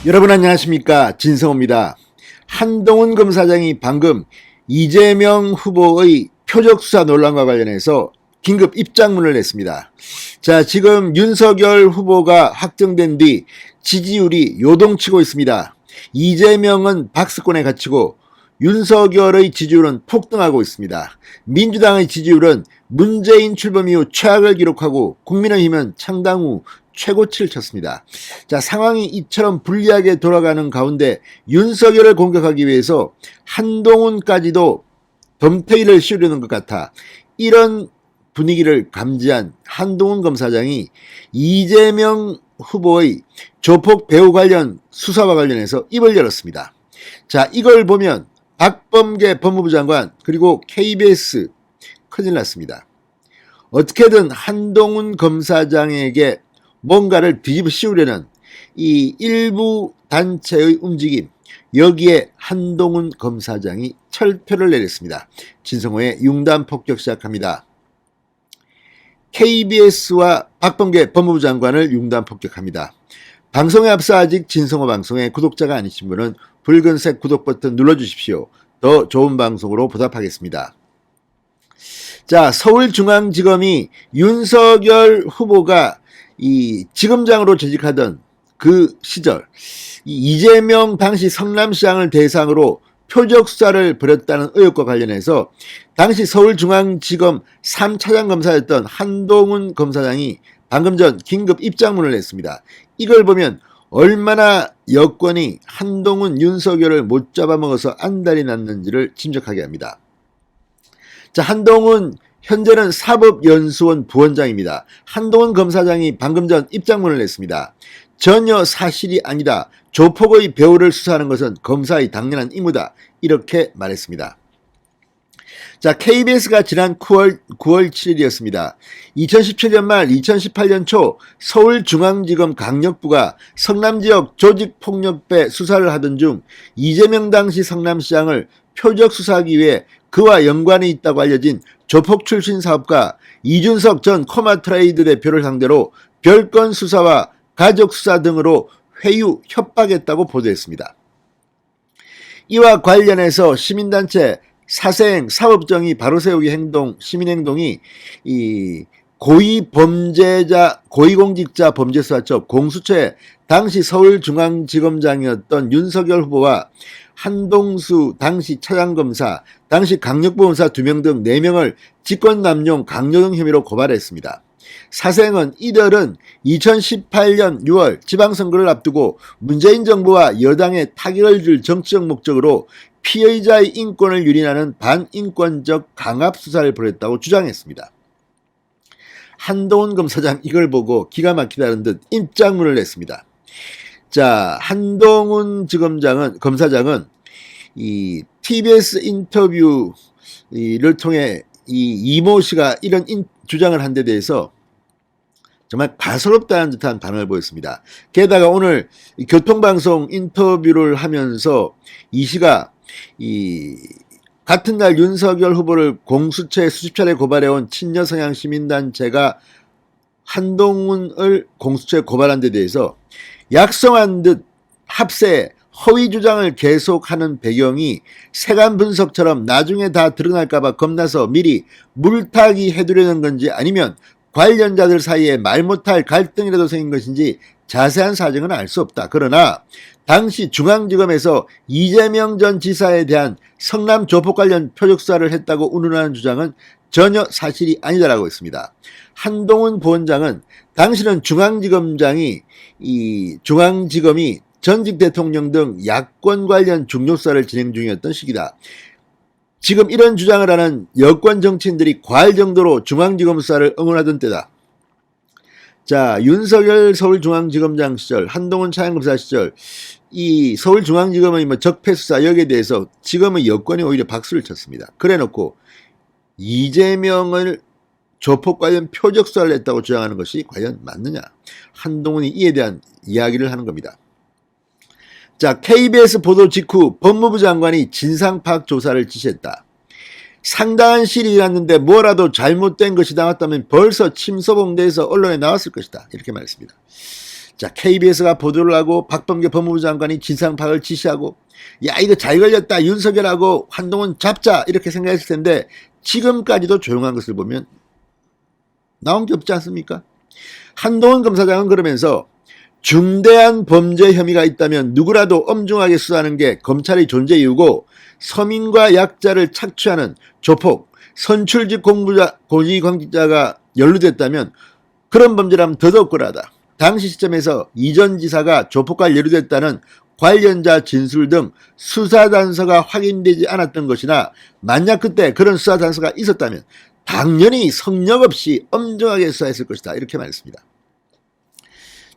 여러분 안녕하십니까, 진성호입니다. 한동훈 검사장이 방금 이재명 후보의 표적수사 논란과 관련해서 긴급 입장문을 냈습니다. 자, 지금 윤석열 후보가 확정된 뒤 지지율이 요동치고 있습니다. 이재명은 박스권에 갇히고 윤석열의 지지율은 폭등하고 있습니다. 민주당의 지지율은 문재인 출범 이후 최악을 기록하고 국민의힘은 창당 후 최고치를 쳤습니다. 자, 상황이 이처럼 불리하게 돌아가는 가운데 윤석열을 공격하기 위해서 한동훈까지도 덤태기를 씌우려는 것 같아 이런 분위기를 감지한 한동훈 검사장이 이재명 후보의 조폭 배우 관련 수사와 관련해서 입을 열었습니다. 자, 이걸 보면 박범계 법무부 장관 그리고 KBS 큰일 났습니다. 어떻게든 한동훈 검사장에게 뭔가를 뒤집어 씌우려는 이 일부 단체의 움직임, 여기에 한동훈 검사장이 철표를 내렸습니다. 진성호의 융단 폭격 시작합니다. KBS와 박범계 법무부 장관을 융단 폭격합니다. 방송에 앞서 아직 진성호 방송의 구독자가 아니신 분은 붉은색 구독 버튼 눌러주십시오. 더 좋은 방송으로 보답하겠습니다. 자, 서울중앙지검이 윤석열 후보가 이 지검장으로 재직하던 그 시절 이재명 당시 성남시장을 대상으로 표적 수사를 벌였다는 의혹과 관련해서 당시 서울중앙지검 3차장 검사였던 한동훈 검사장이 방금 전 긴급 입장문을 냈습니다. 이걸 보면 얼마나 여권이 한동훈 윤석열을 못 잡아먹어서 안달이 났는지를 짐작하게 합니다. 자, 한동훈 현재는 사법연수원 부원장입니다. 한동훈 검사장이 방금 전 입장문을 냈습니다. 전혀 사실이 아니다. 조폭의 배우를 수사하는 것은 검사의 당연한 임무다. 이렇게 말했습니다. 자, KBS가 지난 9월 7일이었습니다. 2017년 말 2018년 초 서울중앙지검 강력부가 성남지역 조직폭력배 수사를 하던 중 이재명 당시 성남시장을 표적 수사하기 위해 그와 연관이 있다고 알려진 조폭 출신 사업가 이준석 전 코마트레이드 대표를 상대로 별건 수사와 가족 수사 등으로 회유 협박했다고 보도했습니다. 이와 관련해서 시민단체 사생 사업정의 바로세우기 행동 시민행동이 이 고위공직자 범죄수사처 공수처에 당시 서울중앙지검장이었던 윤석열 후보와 한동수 당시 차장검사, 당시 강력부검사 2명 등 4명을 직권남용 강요등 혐의로 고발했습니다. 사생은 이들은 2018년 6월 지방선거를 앞두고 문재인 정부와 여당에 타격을 줄 정치적 목적으로 피의자의 인권을 유린하는 반인권적 강압수사를 벌였다고 주장했습니다. 한동훈 검사장 이걸 보고 기가 막히다는 듯 입장문을 냈습니다. 자, 한동훈 검사장은 이 TBS 인터뷰를 통해 이 이모 씨가 이런 주장을 한 데 대해서 정말 가소롭다는 듯한 반응을 보였습니다. 게다가 오늘 교통방송 인터뷰를 하면서 이 씨가 같은 날 윤석열 후보를 공수처에 수십 차례 고발해온 친여성향 시민단체가 한동훈을 공수처에 고발한 데 대해서 약속한 듯 합세 허위 주장을 계속하는 배경이 세간 분석처럼 나중에 다 드러날까봐 겁나서 미리 물타기 해두려는 건지 아니면 관련자들 사이에 말 못할 갈등이라도 생긴 것인지 자세한 사정은 알 수 없다. 그러나 당시 중앙지검에서 이재명 전 지사에 대한 성남 조폭 관련 표적 수사를 했다고 운운하는 주장은 전혀 사실이 아니다라고 했습니다. 한동훈 부원장은 당시는 중앙지검이 전직 대통령 등 야권 관련 중요 수사를 진행 중이었던 시기다. 지금 이런 주장을 하는 여권 정치인들이 과할 정도로 중앙지검 수사를 응원하던 때다. 자, 윤석열 서울중앙지검장 시절, 한동훈 차장검사 시절 이 서울중앙지검의 적폐수사 여기에 대해서 지금의 여권이 오히려 박수를 쳤습니다. 그래놓고 이재명을 조폭 관련 표적 수사를 했다고 주장하는 것이 과연 맞느냐? 한동훈이 이에 대한 이야기를 하는 겁니다. 자, KBS 보도 직후 법무부 장관이 진상파악 조사를 지시했다. 상당한 시일이 지났는데 뭐라도 잘못된 것이 나왔다면 벌써 침소봉대에서 언론에 나왔을 것이다. 이렇게 말했습니다. 자, KBS가 보도를 하고 박범계 법무부 장관이 진상 파악을 지시하고 야 이거 잘 걸렸다 윤석열하고 한동훈 잡자 이렇게 생각했을 텐데 지금까지도 조용한 것을 보면 나온 게 없지 않습니까? 한동훈 검사장은 그러면서 중대한 범죄 혐의가 있다면 누구라도 엄중하게 수사하는 게 검찰의 존재 이유고 서민과 약자를 착취하는 조폭, 선출직 고위공직자가 연루됐다면 그런 범죄라면 더더욱 그러하다. 당시 시점에서 이 전 지사가 조폭과 연루됐다는 관련자 진술 등 수사 단서가 확인되지 않았던 것이나 만약 그때 그런 수사 단서가 있었다면 당연히 성역 없이 엄정하게 수사했을 것이다. 이렇게 말했습니다.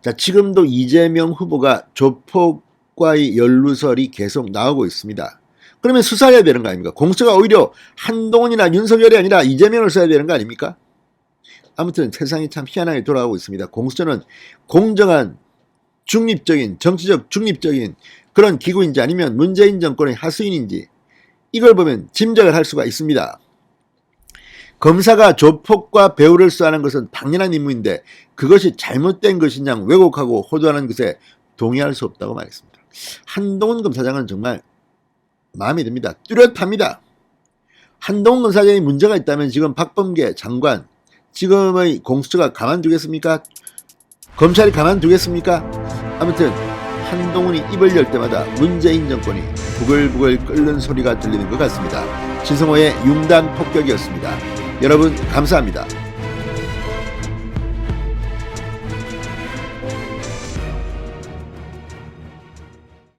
자, 지금도 이재명 후보가 조폭과의 연루설이 계속 나오고 있습니다. 그러면 수사해야 되는 거 아닙니까? 공수처가 오히려 한동훈이나 윤석열이 아니라 이재명을 써야 되는 거 아닙니까? 아무튼 세상이 참 희한하게 돌아가고 있습니다. 공수처는 공정한 중립적인 정치적 중립적인 그런 기구인지 아니면 문재인 정권의 하수인인지 이걸 보면 짐작을 할 수가 있습니다. 검사가 조폭과 배우를 수사하는 것은 당연한 임무인데 그것이 잘못된 것이냐 왜곡하고 호도하는 것에 동의할 수 없다고 말했습니다. 한동훈 검사장은 정말 마음에 듭니다. 뚜렷합니다. 한동훈 검사장이 문제가 있다면 지금 박범계 장관 지금의 공수처가 가만두겠습니까? 검찰이 가만두겠습니까? 아무튼 한동훈이 입을 열 때마다 문재인 정권이 부글부글 끓는 소리가 들리는 것 같습니다. 진성호의 융단 폭격이었습니다. 여러분 감사합니다.